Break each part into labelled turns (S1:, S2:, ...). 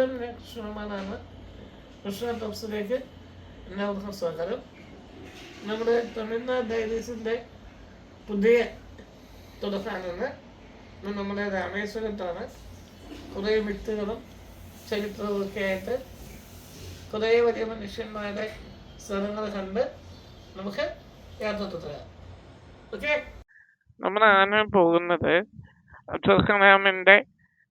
S1: കൃഷ്ണകുമാറാണ്. കൃഷ്ണ ടോപ്സിലേക്ക് എല്ലാവർക്കും സ്വാഗതം. നമ്മുടെ തമിഴ്നാട് ഡയറീസിൻ്റെ പുതിയ തുടക്കമാണ്. നമ്മുടെ രാമേശ്വരത്താണ്. കുറേ മിത്തുകളും ചരിത്രവും ഒക്കെ ആയിട്ട് കുറേ വലിയ മനുഷ്യന്മാരുടെ സ്ഥലങ്ങൾ കണ്ട് നമുക്ക് യാത്ര തുടരാം. ഓക്കെ,
S2: നമ്മളാണ് പോകുന്നത് അബ്ദുൽ കലാമിൻ്റെ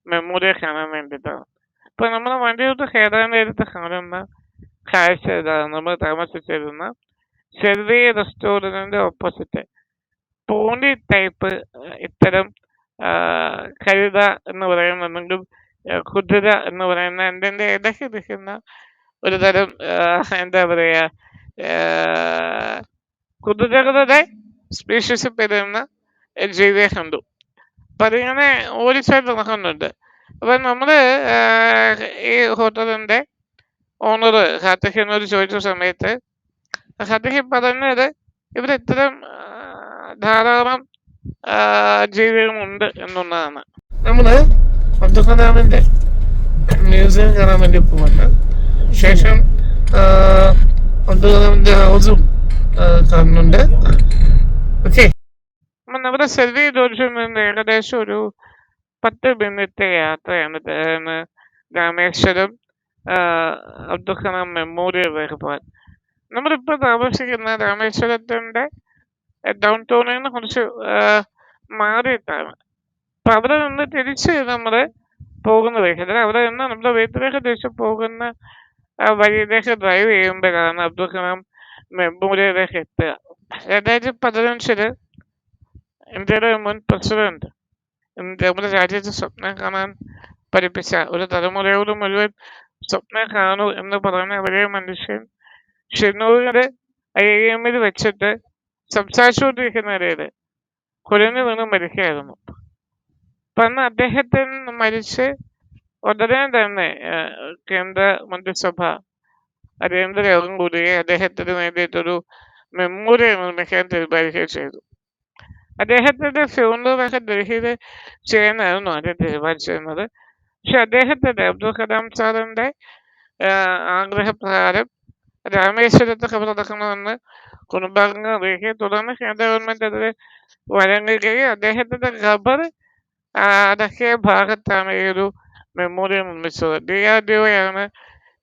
S2: മെമ്മോറിയൽ കാണാൻ വേണ്ടിയിട്ടാണ്. അപ്പോൾ നമ്മൾ വണ്ടിയോട്ട് കയറാൻ നേരത്തെ കാണുന്ന കാഴ്ച ഇതാണ്. നമ്മൾ താമസിച്ചിരുന്ന ചെറിയ റെസ്റ്റോറൻറ്റിൻ്റെ ഓപ്പോസിറ്റ് പോണ്ടി ടൈപ്പ് ഇത്തരം കഴുത എന്ന് പറയുന്ന അല്ലെങ്കിൽ കുതിര എന്ന് പറയുന്ന എൻ്റെ ഇടയ്ക്ക് നിൽക്കുന്ന ഒരു തരം എന്താ പറയുക കുതിരകളുടെ സ്പീഷീസ് പെരുന്ന ജീവിയെ കണ്ടു. അപ്പം അതിങ്ങനെ ഓടിച്ചായിട്ട് നടക്കുന്നുണ്ട്. അപ്പം നമ്മൾ ഈ ഹോട്ടലിൻ്റെ ഓണർ ഖാത്തഹിനോട് ചോദിച്ച സമയത്ത് ഖാത്തഹി പറഞ്ഞത് ഇവിടെ ഇത്തരം ധാരാളം ജീവികളുണ്ട് എന്നുള്ളതാണ്.
S1: നമ്മൾ അബ്ദുൽ കലാമിൻ്റെ മ്യൂസിയം കാണാൻ വേണ്ടി പോകുന്നു. ശേഷം അബ്ദുൽ കലാമിൻ്റെ ഹൗസും കാണുന്നുണ്ട്. ഓക്കെ,
S2: നമ്മുടെ സെൽവി ജോർജിൽ നിന്ന് ഏകദേശം ഒരു 10 മിനിറ്റ് യാത്രയാണ് രാമേശ്വരം അബ്ദുൽ കലാം മെമ്മോറിയലിലേക്ക് പോകാൻ. നമ്മളിപ്പോൾ താമസിക്കുന്ന രാമേശ്വരത്തിൻ്റെ ഡൗൺ ടൗണിൽ നിന്ന് കുറച്ച് മാറിയിട്ടാണ്. അപ്പം അവിടെ നിന്ന് തിരിച്ച് നമ്മൾ പോകുന്ന വഴിക്ക് അവിടെ നിന്ന് നമ്മുടെ വീട്ടിലേക്ക് തിരിച്ച് പോകുന്ന വഴിയിലേക്ക് ഡ്രൈവ് ചെയ്യുമ്പോഴാണ് അബ്ദുൽ കലാം മെമ്മോറിയലിലേക്ക് എത്തുക. 2015 ഇന്ത്യയുടെ മുൻ പ്രസിഡന്റ് നമ്മുടെ രാജ്യത്ത് സ്വപ്നം കാണാൻ പഠിപ്പിച്ച ഒരു തലമുറയോട് മുഴുവൻ സ്വപ്നം കാണൂ എന്ന് പറയുന്ന വലിയ മനുഷ്യൻ ഷെന്നൂരിൻ്റെ IIM വെച്ചിട്ട് സംസാരിച്ചുകൊണ്ടിരിക്കുന്നതിൽ കുരങ്ങ് വീണ് മരിക്കുകയായിരുന്നു. അപ്പം അന്ന് അദ്ദേഹത്തിന് മരിച്ച് ഉടനെ തന്നെ കേന്ദ്ര മന്ത്രിസഭ അടിയന്തര യോഗം കൂടുകയും അദ്ദേഹത്തിന് വേണ്ടിയിട്ടൊരു മെമ്മോറിയൽ നിർമ്മിക്കാൻ തീരുമാനിക്കുകയും ചെയ്തു. അദ്ദേഹത്തിൻ്റെ ഫ്യൂണറലൊക്കെ ഡൽഹിയിൽ ചെയ്യാനായിരുന്നു ആദ്യം തീരുമാനിച്ചിരുന്നത്. പക്ഷെ അദ്ദേഹത്തിൻ്റെ അബ്ദുൽ കലാം സാറിൻ്റെ ആഗ്രഹപ്രകാരം രാമേശ്വരത്ത് ഖബർ നടക്കണമെന്ന് കുടുംബാംഗങ്ങൾ അറിയിക്കുകയും തുടർന്ന് കേന്ദ്ര ഗവൺമെൻറ് അതിൽ വഴങ്ങുകയും അദ്ദേഹത്തിൻ്റെ ഖബർ അടക്കിയ ഭാഗത്താണ് ഈ ഒരു മെമ്മോറിയൽ നിർമ്മിച്ചത്. DRDOയാണ്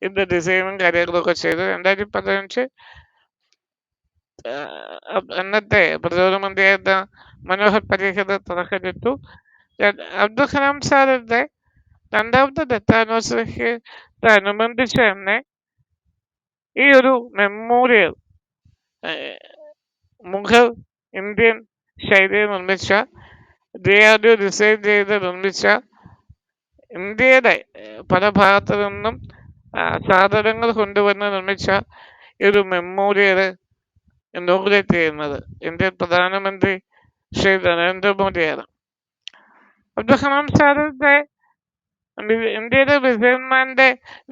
S2: ഇതിൻ്റെ ഡിസൈനും കാര്യങ്ങളൊക്കെ ചെയ്തത്. 2015 അന്നത്തെ പ്രധാനമന്ത്രിയായിരുന്ന മനോഹർ പരീക്കർ തുടക്കമിട്ടു. അബ്ദുൽ കലാം സാറിൻ്റെ 2ാമത്തെ ഡെത്ത് ആനിവേഴ്സറിക്ക് അനുബന്ധിച്ച് തന്നെ ഈ ഒരു മെമ്മോറിയൽ മുഗൾ ഇന്ത്യൻ ശൈലിയിൽ നിർമ്മിച്ച DRDO ഡിസൈൻ ചെയ്ത് നിർമ്മിച്ച ഇന്ത്യയുടെ പല ഭാഗത്തു നിന്നും സാധനങ്ങൾ കൊണ്ടുവന്ന് നിർമ്മിച്ച ഈ ഒരു മെമ്മോറിയൽ ഇനോഗ്രേറ്റ് ചെയ്യുന്നത് ഇന്ത്യൻ പ്രധാനമന്ത്രി ശ്രീ നരേന്ദ്രമോദിയാണ്. അബ്ദുൽ കലാം സാറിൻ്റെ ഇന്ത്യയിലെ വിജയന്മാരുടെ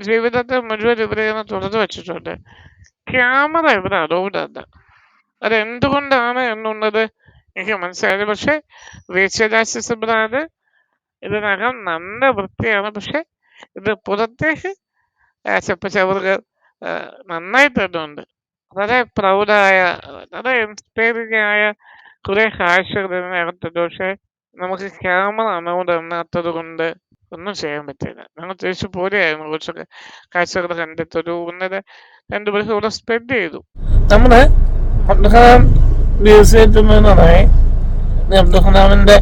S2: ജീവിതത്തെ മുഴുവൻ ഇവരെയാണ് തുറന്നു വച്ചിട്ടുണ്ട്. ക്യാമറ ഇവിടെ അലൗഡ് അല്ല. അതെന്തുകൊണ്ടാണ് എന്നുള്ളത് എനിക്ക് മനസ്സിലായത്. പക്ഷെ വീഴ്ചരാശിസബ്രാത് ഇതിനകം നല്ല വൃത്തിയാണ്. പക്ഷെ ഇത് പുറത്തേക്ക് ചെപ്പച്ചവറുകൾ നന്നായിട്ടുണ്ട്. വളരെ പ്രൗഡായ വളരെ ഇൻസ്പയറിംഗ് ആയ കുറേ കാഴ്ചകൾ ഇതിനകത്തുണ്ട്. പക്ഷെ നമുക്ക് ക്യാമറ അലൗഡ് എണ്ണാത്തത് കൊണ്ട് ഒന്നും ചെയ്യാൻ പറ്റില്ല. ഞങ്ങൾ തിരിച്ചു പോലെയായിരുന്നു. കുറച്ചൊക്കെ കാഴ്ചകൾ കണ്ടെത്തൊരു 1.5-2 മണിക്കൂർ ഇവിടെ സ്പെൻഡ് ചെയ്തു.
S1: നമ്മൾ അബ്ദുൽ കലാം മ്യൂസിയത്തിൽ നിന്നായി അബ്ദുൽ കലാമിൻ്റെ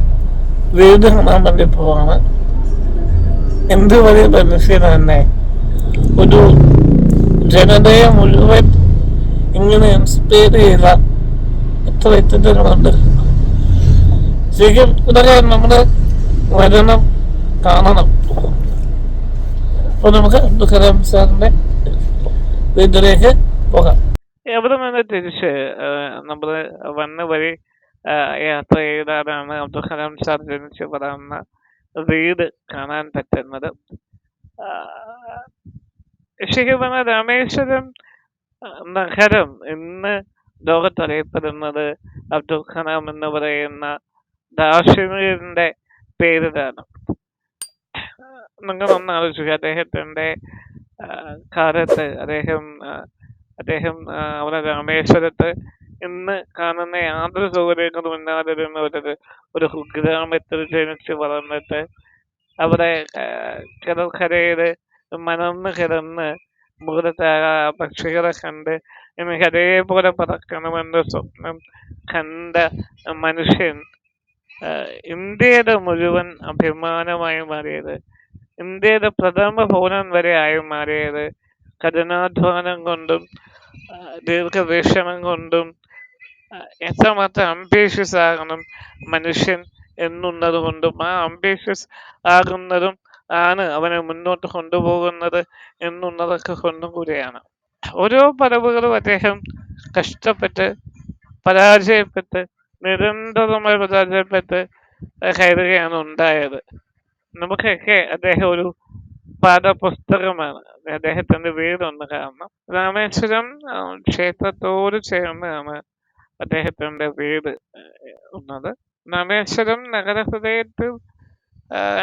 S1: വീട് കാണാൻ വേണ്ടി പോവാണ്. എന്ത് വലിയ മനുഷ്യൻ തന്നെ, ഒരു ജനതയെ മുഴുവൻ ഇങ്ങനെ ഇൻസ്പയർ ചെയ്ത എത്ര വ്യക്തിത്വങ്ങളുണ്ട്. ശരിക്കും ഇതൊക്കെ നമ്മൾ വരണം, കാണണം. അപ്പോൾ നമുക്ക് അബ്ദുൽ കലാം സാറിൻ്റെ വീട്ടിലേക്ക് പോകാം.
S2: എവിടെ നിന്ന് തിരിച്ച് നമ്മൾ വന്ന വഴി യാത്ര ചെയ്താലാണ് അബ്ദുൽ കലാം സാർ ജനിച്ച് പറയുന്ന വീട് കാണാൻ പറ്റുന്നത്. ശരിക്കും പറഞ്ഞാൽ രാമേശ്വരം നഗരം ഇന്ന് ലോകത്തറിയപ്പെടുന്നത് അബ്ദുൽ കലാം എന്ന് പറയുന്ന ദാർശനികന്റെ പേരിലാണ്. നിങ്ങളൊന്ന് ആലോചിക്കുക. അദ്ദേഹത്തിന്റെ കാലത്ത് അദ്ദേഹം അവിടെ രാമേശ്വരത്ത് ഇന്ന് കാണുന്ന യാതൊരു സൗകര്യങ്ങളും ഇല്ലാതിരുന്ന ഒരു കുഗ്രാമത്തിൽ ജനിച്ച് വളർന്നിട്ട് അവിടെ കിടൽക്കരയില് മലർന്ന് കിടന്ന് മുകളിലത്തെ പക്ഷികളെ കണ്ട് എനിക്ക് അതേപോലെ പറക്കണമെന്ന് സ്വപ്നം കണ്ട മനുഷ്യൻ ഇന്ത്യയുടെ മുഴുവൻ അഭിമാനമായി മാറിയത്, ഇന്ത്യയുടെ പ്രഥമ പൗരൻ വരെ ആയി മാറിയത് കഠിനാധ്വാനം കൊണ്ടും ദീർഘവീക്ഷണം കൊണ്ടും എത്രമാത്രം അംബീഷ്യസ് ആകണം മനുഷ്യൻ എന്നുള്ളത് കൊണ്ടും ആ അംബീഷ്യസ് ആകുന്നതും ആണ് അവനെ മുന്നോട്ട് കൊണ്ടുപോകുന്നത് എന്നുള്ളതൊക്കെ കൊണ്ടും കൂടിയാണ്. ഓരോ പടവുകളും അദ്ദേഹം കഷ്ടപ്പെട്ട് പരാജയപ്പെട്ട് നിരന്തരമായി പരാജയപ്പെട്ട് കയറുകയാണ് ഉണ്ടായത്. നമുക്കൊക്കെ അദ്ദേഹം ഒരു പാഠപുസ്തകമാണ്. അദ്ദേഹത്തിന്റെ വീടൊന്ന് കാണണം. രാമേശ്വരം ക്ഷേത്രത്തോട് ചേർന്നാണ് അദ്ദേഹത്തിന്റെ വീട് ഉള്ളത്. രാമേശ്വരം നഗരഹൃദയത്തിൽ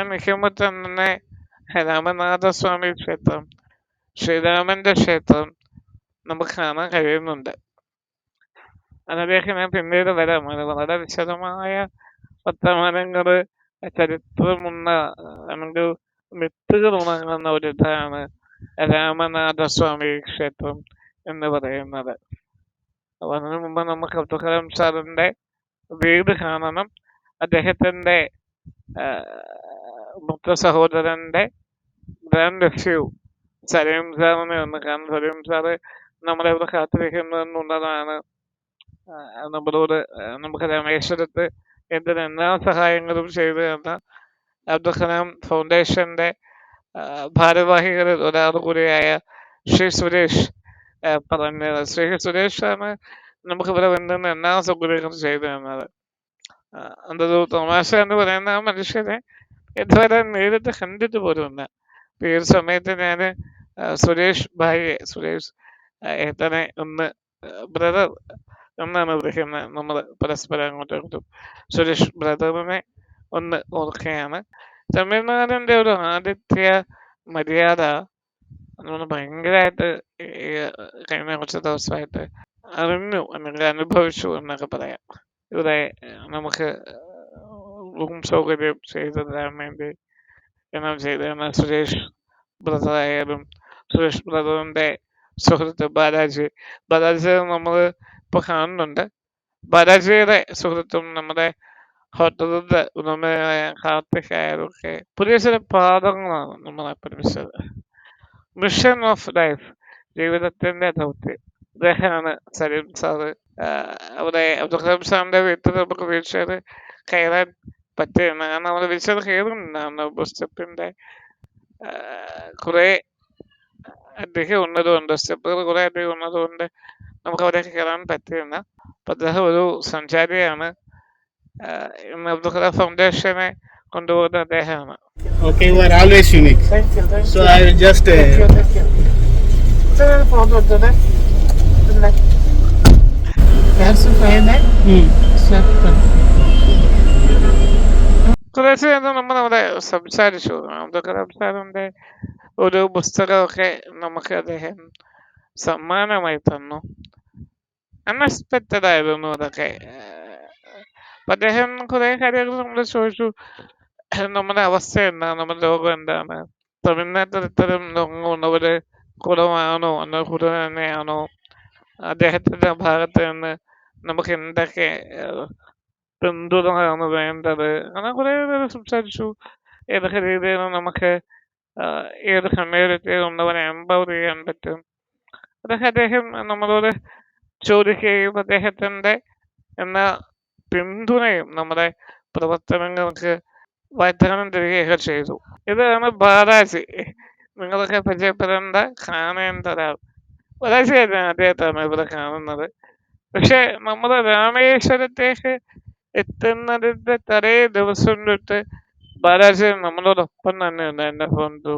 S2: നിൽക്കുമ്പോൾ തന്നെ രാമനാഥസ്വാമി ക്ഷേത്രം, ശ്രീരാമന്റെ ക്ഷേത്രം നമുക്ക് കാണാൻ കഴിയുന്നുണ്ട്. അതിലേക്ക് ഞാൻ പിന്നീട് വരാം. അത് വളരെ വിശദമായ വർത്തമാനങ്ങള് ചരിത്രമുള്ള നമുക്ക് മിത്തുകൾ ഉണങ്ങുന്ന ഒരിതാണ് രാമനാഥസ്വാമി ക്ഷേത്രം എന്ന് പറയുന്നത്. അതിനു മുമ്പ് നമുക്ക് അബ്ദുൽ കലാം സാറിന്റെ വീട് കാണണം. അദ്ദേഹത്തിന്റെ മൂത്ത സഹോദരന്റെ ഗ്രാൻഡ് നെഫ്യൂ സലീം സാറിനെ ഒന്ന് കാണും. സലീം സാറ് നമ്മളെ ഇവിടെ കാത്തിരിക്കുന്നതെന്നുള്ളതാണ്. നമ്മളോട് നമുക്ക് രാമേശ്വരത്ത് എന്തിന് എല്ലാ സഹായങ്ങളും ചെയ്തു തന്ന അബ്ദുൽ കലാം ഫൗണ്ടേഷന്റെ ഭാരവാഹികളിൽ ഒരാൾ കൂടിയായ ശ്രീ സുരേഷ് പറഞ്ഞത്. ശ്രീ സുരേഷ് ആണ് നമുക്ക് ഇവിടെ വേണ്ടുന്ന എല്ലാ സൗകര്യങ്ങളും ചെയ്തു തന്നത്. അതൊരു തമാശ എന്ന് പറയുന്ന ആ മനുഷ്യനെ ഇതുവരെ നേരിട്ട് കണ്ടിട്ട് പോലുമില്ല. ഈ ഒരു സമയത്ത് ഞാൻ സുരേഷ് ഏത്തനെ ഒന്ന് ബ്രദർ എന്നാണ് വിളിക്കുന്നത്. നമ്മൾ പരസ്പരം അങ്ങോട്ടും ഇങ്ങോട്ടും സുരേഷ് ബ്രദറിനെ ഒന്ന് ഓർക്കുകയാണ്. തമിഴ്നാടിന്റെ ഒരു ആതിഥ്യ മര്യാദ നമ്മൾ ഭയങ്കരമായിട്ട് കഴിഞ്ഞ കുറച്ച് ദിവസമായിട്ട് അറിഞ്ഞു അല്ലെങ്കിൽ അനുഭവിച്ചു എന്നൊക്കെ പറയാം. ഇവിടെ നമുക്ക് റൂം സൗകര്യം ചെയ്തു തരാൻ വേണ്ടി എല്ലാം ചെയ്തു തരുന്ന സുരേഷ് ബ്രദർ ആയാലും, സുരേഷ് ബ്രദറിന്റെ സുഹൃത്ത് ബാലാജി നമ്മൾ ഇപ്പൊ കാണുന്നുണ്ട്. ബാലാജിയുടെ സുഹൃത്തും നമ്മുടെ ഹോട്ടലിന്റെ ഉടമയായ കാർത്തിക് ആയാലും ഒക്കെ പുതിയ ചില പാഠങ്ങളാണ് നമ്മളെ പഠിപ്പിച്ചത്. മിഷൻ ഓഫ് ലൈഫ്, ജീവിതത്തിന്റെ ദൗത്യം, അദ്ദേഹമാണ് സലീം സാറ്. അവിടെ അബ്ദുൽ കലാം സാറിന്റെ വീട്ടിൽ നമുക്ക് വീഴ്ചയിൽ കയറാൻ പറ്റുകയാണ്. കാരണം അവിടെ വീഴ്ചയിൽ കയറുന്നുണ്ടാണ്. ബസ് സ്റ്റെപ്പിന്റെ കുറെ അധികം ഉള്ളതുകൊണ്ട്, സ്റ്റെപ്പുകൾ കുറെ അധികം ഉള്ളതുകൊണ്ട് നമുക്ക് അവിടെ കയറാൻ പറ്റുകയാണ്. അപ്പൊ അദ്ദേഹം ഒരു സഞ്ചാരിയാണ്. അബ്ദുൽ കലാം ഫൗണ്ടേഷനെ കൊണ്ടുപോകുന്ന അദ്ദേഹമാണ്.
S3: Okay, you are always unique.
S1: Thank you.
S3: So I will just.
S1: Thank you. ഇത്രയും ഫോട്ടോ എടുത്തത് പിന്നെ
S2: കുറേശ്ശെ നമ്മൾ അവിടെ സംസാരിച്ചു. അബ്ദുൽ കലാം സാറിന്റെ ഒരു പുസ്തകമൊക്കെ നമുക്ക് അദ്ദേഹം സമ്മാനമായി തന്നു. അൺഎക്സ്പെക്റ്റഡ് ആയിരുന്നു അതൊക്കെ. അദ്ദേഹം കുറെ കാര്യങ്ങൾ നമ്മൾ ചോദിച്ചു. നമ്മുടെ അവസ്ഥ എന്താണ്, നമ്മുടെ രോഗം എന്താണ്, തമിഴ്നാട്ടിൽ ഇത്തരം രോഗങ്ങളുള്ളവര് കുറവാണോ എന്നോ കൂടുതൽ തന്നെയാണോ, അദ്ദേഹത്തിന്റെ ഭാഗത്ത് നിന്ന് നമുക്ക് എന്തൊക്കെ പിന്തുണയാണ് വേണ്ടത്, അങ്ങനെ കുറെ പേര് സംസാരിച്ചു. ഏതൊക്കെ രീതിയിൽ നമുക്ക് ഏത് കമ്മ്യൂണിറ്റിയിൽ ഉള്ളവരെ എംപവർ ചെയ്യാൻ പറ്റും, അതൊക്കെ അദ്ദേഹം നമ്മളോട് ചോദിക്കുകയും അദ്ദേഹത്തിന്റെ എല്ലാ പിന്തുണയും നമ്മുടെ പ്രവർത്തനങ്ങൾക്ക് വാഗ്ദാനം തരികയൊക്കെ ചെയ്തു. ഇതാണ് ബാലാജി. നിങ്ങളൊക്കെ പരിചയപ്പെടേണ്ട, കാണേണ്ട ഒരാൾ. ബാലാജിയായിരുന്നു അദ്ദേഹത്താണ് ഇവിടെ കാണുന്നത്. പക്ഷെ നമ്മൾ രാമേശ്വരത്തേക്ക് എത്തുന്നതിന്റെ തലേ ദിവസം തൊട്ട് ബാലാജി നമ്മളോടൊപ്പം തന്നെ ഉണ്ട്. എന്റെ ബന്ധു,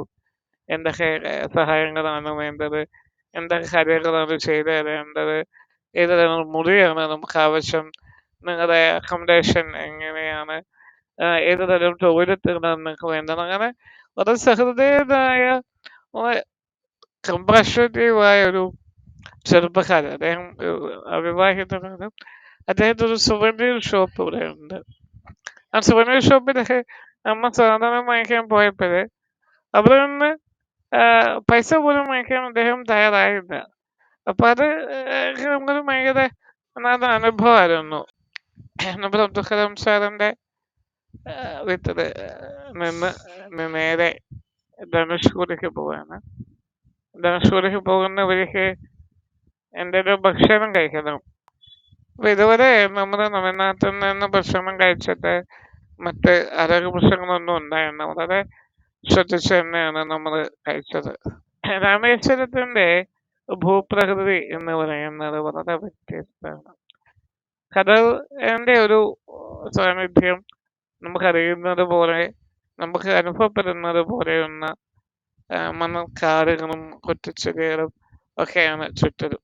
S2: എന്തൊക്കെ സഹായങ്ങളാണ് വേണ്ടത്, എന്തൊക്കെ കാര്യങ്ങളാണ് ചെയ്തു തരേണ്ടത്, ഏത് തരം മുറിയാണ് നമുക്ക് ആവശ്യം, നിങ്ങളുടെ അക്കോമഡേഷൻ എങ്ങനെയാണ്, ഏത് തരം ടോയ്ലറ്റുകളാണ് നിങ്ങൾക്ക് വേണ്ടത്, അങ്ങനെ വളരെ സഹൃദയനായ കമ്പാഷനേറ്റീവായ ഒരു ചെറുപ്പക്കാരൻ. അദ്ദേഹം അവിവാഹിതനാണ്. അദ്ദേഹത്തിന് ഒരു സുവനീർ ഷോപ്പ് ഇവിടെ ഉണ്ട്. ആ സുവനീർ ഷോപ്പിലൊക്കെ അമ്മ സാധനം വാങ്ങിക്കാൻ പോയപ്പോഴേ അവിടെ നിന്ന് പൈസ പോലും വാങ്ങിക്കാൻ അദ്ദേഹം തയ്യാറായില്ല. അപ്പൊ അത് നമുക്കൊരു ഭയങ്കര നല്ല അനുഭവമായിരുന്നു. നമ്മുടെ അബ്ദുൽ കലാം സാറിന്റെ വീട്ടില് നിന്ന് നേരെ ധനുഷ്കോടിക്ക് പോവാണ്. ധനുഷ്കോടിക്ക് പോകുന്ന വഴിക്ക് എൻ്റെ ഒരു ഭക്ഷണം കഴിക്കണം. അപ്പൊ ഇതുവരെ നമ്മുടെ തമിഴ്നാട്ടിൽ നിന്ന് ഭക്ഷണം കഴിച്ചിട്ട് മറ്റ് ആരോഗ്യ പ്രശ്നങ്ങളൊന്നും ഉണ്ടായിരുന്നു. വളരെ ശ്രദ്ധിച്ച് തന്നെയാണ് നമ്മൾ കഴിച്ചത്. രാമേശ്വരത്തിന്റെ ഭൂപ്രകൃതി എന്ന് പറയുന്നത് വളരെ വ്യത്യസ്തമാണ്. കടലിന്റെ ഒരു സാന്നിധ്യം നമുക്കറിയുന്നത് പോലെ, നമുക്ക് അനുഭവപ്പെടുന്നത് പോലെയുള്ള മണൽക്കാടുകളും കുറ്റിച്ചെടികളും ഒക്കെയാണ് ചുറ്റലും.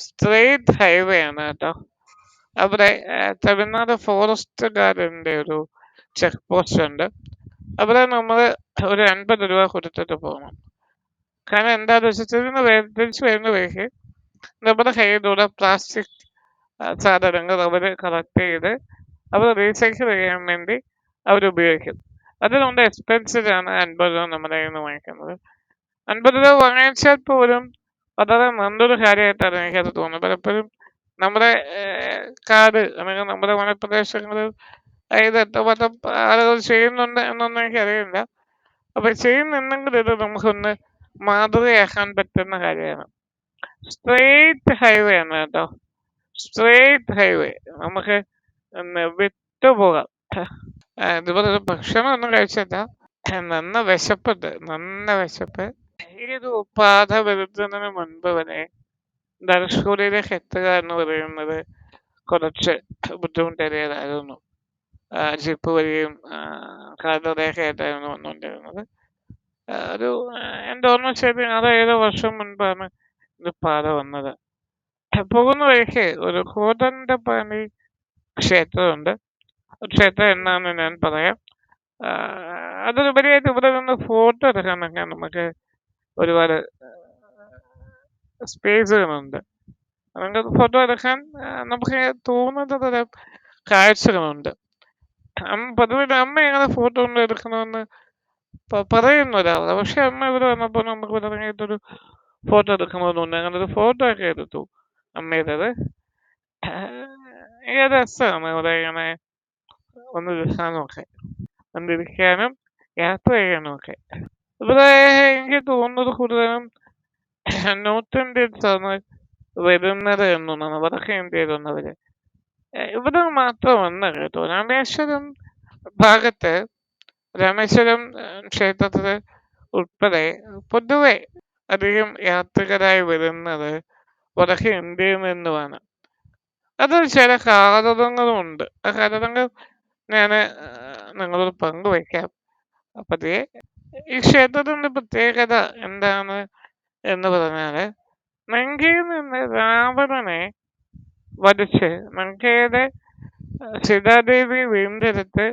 S2: സ്ട്രെയിറ്റ് ഹൈവേ ആണ് കേട്ടോ. അവിടെ തമിഴ്നാട് ഫോറസ്റ്റ് ഗാർഡിന്റെ ഒരു ചെക്ക് പോസ്റ്റ് ഉണ്ട്. അവിടെ നമ്മൾ ഒരു 50 രൂപ കൊടുത്തിട്ട് പോകണം. കാരണം എന്താണെന്ന് വെച്ചാൽ തിരിച്ചു വരുന്ന വഴിക്ക് നമ്മുടെ കയ്യിലൂടെ പ്ലാസ്റ്റിക് സാധനങ്ങൾ അവർ കളക്ട് ചെയ്ത് അവർ റീസൈക്കിൾ ചെയ്യാൻ വേണ്ടി അവരുപയോഗിക്കും. അതിനുള്ള എക്സ്പെൻസിലാണ് 50 രൂപ നമ്മുടെ കയ്യിൽ നിന്ന് വാങ്ങിക്കുന്നത്. 50 രൂപ വാങ്ങിച്ചാൽ പോലും വളരെ നല്ലൊരു കാര്യമായിട്ടാണ് എനിക്കത് തോന്നുന്നത്. പലപ്പോഴും നമ്മുടെ കാട് അല്ലെങ്കിൽ നമ്മുടെ വനപ്രദേശങ്ങളിൽ ഇത് എത്രമാത്രം ആളുകൾ ചെയ്യുന്നുണ്ട് എന്നൊന്നും എനിക്കറിയില്ല. അപ്പൊ ചെയ്യുന്നുണ്ടെങ്കിൽ ഇത് നമുക്കൊന്ന് മാതൃകയാക്കാൻ പറ്റുന്ന കാര്യമാണ്. സ്ട്രെയിറ്റ് ഹൈവേ ആണ് കേട്ടോ. Straight highway. നമുക്ക് വിട്ടുപോകാം. ഇതുപോലെ ഭക്ഷണം ഒന്നും കഴിച്ചില്ല. നന്ന വിശപ്പുണ്ട്, നന്ന വിശപ്പ്. ഈ ഒരു പാത വരുന്നതിന് മുൻപ് വരെ ധനുഷ്കോടിയിലേക്ക് എത്തുക എന്ന് പറയുന്നത് കുറച്ച് ബുദ്ധിമുട്ടേറിയതായിരുന്നു. ജീപ്പ് വഴിയും കാൽനടയൊക്കെ ആയിട്ടായിരുന്നു വന്നുകൊണ്ടിരുന്നത്. ഒരു എൻ്റെ ഓർമ്മ ശരി 6-7 വർഷം മുൻപാണ് ഇത് പാത വന്നത്. പോകുന്ന വഴിക്ക് ഒരു കോതണ്ടപാണി ക്ഷേത്രമുണ്ട്. ക്ഷേത്രം എന്നാന്ന് ഞാൻ പറയാം. അതിനുപരിയായിട്ട് ഇവിടെ നിന്ന് ഫോട്ടോ എടുക്കാനൊക്കെ നമുക്ക് ഒരുപാട് സ്പേസുകളുണ്ട്. നമുക്ക് ഫോട്ടോ എടുക്കാൻ നമുക്ക് തോന്നുന്ന തരം കാഴ്ചകളുണ്ട്. പൊതുവെ അമ്മ എങ്ങനെ ഫോട്ടോ കൊണ്ട് എടുക്കണമെന്ന് പറയുന്ന ഒരാളാണ്. പക്ഷെ അമ്മ ഇവിടെ വന്നപ്പോൾ നമുക്ക് ഇവിടെ ഇറങ്ങിയിട്ടൊരു ഫോട്ടോ എടുക്കണമെന്നുണ്ട്. അങ്ങനെ ഒരു ഫോട്ടോ ഒക്കെ എടുത്തു അമ്മയുടേത്. രസമാണ് ഇവിടെ ഇങ്ങനെ ഒന്ന് ഇരിക്കാനൊക്കെ, ഒന്നിരിക്കാനും യാത്ര ചെയ്യാനും ഒക്കെ. ഇവിടെ എനിക്ക് തോന്നുന്നത് കൂടുതലും നോർത്ത് ഇന്ത്യൻസ് ആണ് വരുന്നത് എന്നാണ്, വടക്കേ ഇന്ത്യയിലുള്ളവര്. ഇവിടെ മാത്രമല്ല കേട്ടോ. രാമേശ്വരം ഭാഗത്ത്, രാമേശ്വരം ക്ഷേത്രത്തില് ഉൾപ്പെടെ പൊതുവെ അധികം യാത്രികരായി വരുന്നത് വടക്കേ ഇന്ത്യയിൽ നിന്നുമാണ്. അതിൽ ചില കാരണങ്ങളുമുണ്ട്. ആ കാരണങ്ങൾ ഞാൻ നിങ്ങളോട് പങ്കുവയ്ക്കാം. പതിയെ ഈ ക്ഷേത്രത്തിന്റെ പ്രത്യേകത എന്താണ് എന്ന് പറഞ്ഞാല്, ലങ്കയിൽ നിന്ന് രാവണനെ വധിച്ച് ലങ്കയുടെ സീതാദേവി വീണ്ടെടുത്ത്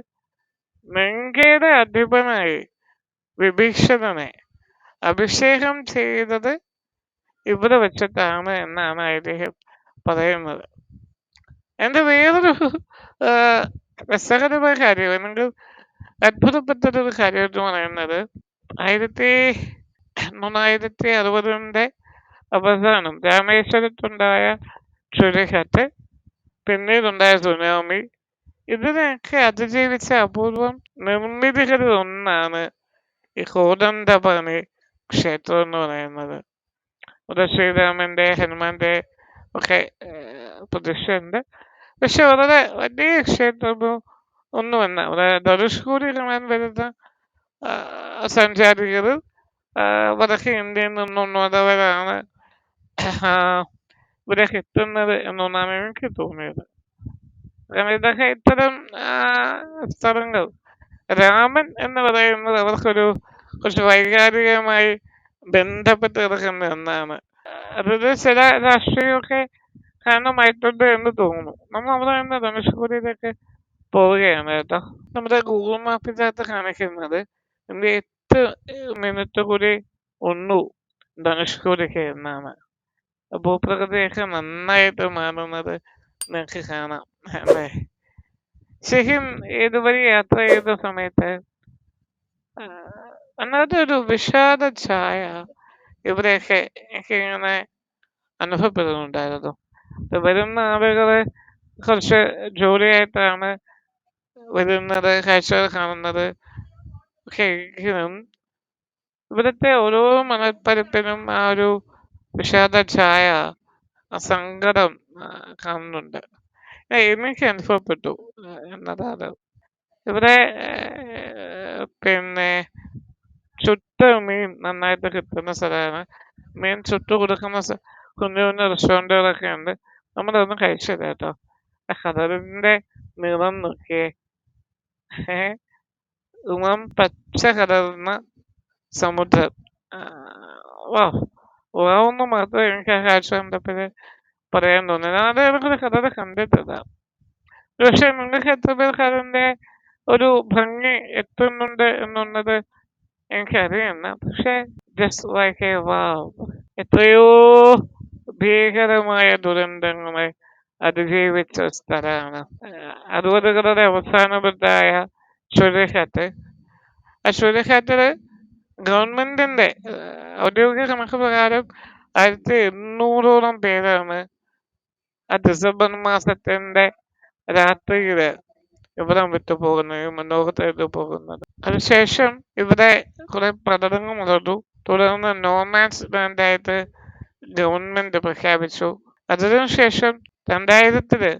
S2: ലങ്കയുടെ അധിപനായി വിഭീഷണനെ അഭിഷേകം ചെയ്തത് ഇവിടെ വെച്ചിട്ടാണ് എന്നാണ് ഐതിഹ്യം പറയുന്നത്. എൻ്റെ വേറൊരു രസകരമായ കാര്യം, അല്ലെങ്കിൽ അത്ഭുതപ്പെട്ടൊരു കാര്യം എന്ന് പറയുന്നത്, 1960 അവസാനം രാമേശ്വരത്തുണ്ടായ ചുഴലിക്കാറ്റ്, പിന്നീടുണ്ടായ സുനാമി, ഇതിനെയൊക്കെ അതിജീവിച്ച അപൂർവം നിർമ്മിതികളിൽ ഒന്നാണ് ഈ കോദണ്ഡപാണി ക്ഷേത്രം എന്ന് പറയുന്നത്. ഇവിടെ ശ്രീരാമന്റെ, ഹനുമാന്റെ ഒക്കെ പ്രതിഷ്ഠയുണ്ട്. പക്ഷെ വളരെ വലിയ ക്ഷേത്രമോ ഒന്നുമല്ല. ഇവിടെ ധനുഷ്കോടി കാണാൻ വരുന്ന സഞ്ചാരികൾ വടക്കേ ഇന്ത്യയിൽ നിന്നുള്ളവരാണ് ഇവിടേക്ക് എത്തുന്നത് എന്നൊന്നാണ് എനിക്ക് തോന്നിയത്. ഇതൊക്കെ ഇത്തരം സ്ഥലങ്ങൾ, രാമൻ എന്ന് പറയുന്നത് അവർക്കൊരു കുറച്ച് വൈകാരികമായി ബന്ധപ്പെട്ട് കിടക്കുന്ന ഒന്നാണ്. അതായത് ചില രാഷ്ട്രീയമൊക്കെ കാരണമായിട്ടുണ്ട് എന്ന് തോന്നുന്നു. നമ്മൾ അവിടെ നിന്ന് ധനുഷ്കോടിയിലേക്ക് പോവുകയാണ് കേട്ടോ. നമ്മുടെ ഗൂഗിൾ മാപ്പിനകത്ത് കാണിക്കുന്നത് ഇനി 8 മിനിറ്റ് കൂടി ഉള്ളൂ ധനുഷ്കോടിക്ക് എന്നാണ്. ഭൂപ്രകൃതിയൊക്കെ നന്നായിട്ട് മാറുന്നത് നിങ്ങൾക്ക് കാണാം അല്ലേ? ശരിക്കും ഇതുവഴി യാത്ര ചെയ്ത സമയത്ത് അന്നത്തെ ഒരു വിഷാദ ഛായ ഇവിടെയൊക്കെ എനിക്ക് ഇങ്ങനെ അനുഭവപ്പെടുന്നുണ്ടായിരുന്നു. വരുന്ന ആളുകള് കുറച്ച് ജോലിയായിട്ടാണ് വരുന്നത്, കാഴ്ചകൾ കാണുന്നത്. എങ്കിലും ഇവിടുത്തെ ഓരോ മനപ്പരപ്പിനും ആ ഒരു വിഷാദ ഛായ, ആ സങ്കടം കാണുന്നുണ്ട്. എനിക്ക് അനുഭവപ്പെട്ടു എന്നതാണ്. ഇവിടെ പിന്നെ ചുട്ട മീൻ നന്നായിട്ട് കിട്ടുന്ന സ്ഥലമാണ്. മീൻ ചുട്ടു കൊടുക്കുന്ന കുഞ്ഞു കുഞ്ഞു റെസ്റ്റോറൻറ്റുകളൊക്കെ ഉണ്ട്. നമ്മളതൊന്നും കഴിച്ചില്ല കേട്ടോ. കടലിന്റെ നിറം നോക്കിയേ, പച്ച കലർന്ന സമുദ്രം. വാവൊന്ന് മാത്രമേ എനിക്ക് ആ കാഴ്ച കണ്ടപ്പോഴേ പറയാൻ തോന്നി. അത് എനിക്കൊരു കടൽ കണ്ടിട്ടില്ല. പക്ഷെ നിങ്ങൾക്ക് എത്ര പേർക്ക് അതിന്റെ ഒരു ഭംഗി എത്തുന്നുണ്ട് എന്നുള്ളത് എനിക്കറിയില്ല. പക്ഷെ ജസ്റ്റ് ലൈക്ക് എ വാവ്, എത്രയോ ഭീകരമായ ദുരന്തങ്ങളെ അതിജീവിച്ച സ്ഥലമാണ്. 60കളുടെ അവസാനത്തായ ചുഴലിക്കാറ്റ്. ആ ചുഴലിക്കാറ്റില് ഗവൺമെന്റിന്റെ ഔദ്യോഗിക കണക്ക് പ്രകാരം 1800ഓളം പേരാണ് ആ ഡിസംബർ മാസത്തിന്റെ രാത്രിയില് ഇവിടം വിട്ടു പോകുന്നതും ലോകത്തേക്ക് പോകുന്നത്. അതിനുശേഷം ഇവിടെ കുറെ പ്രകടനങ്ങൾ നടന്നു. തുടർന്ന് നോമാൻസ് ലാൻഡായിട്ട് ഗവൺമെന്റ് പ്രഖ്യാപിച്ചു. അതിനുശേഷം 2000-ല്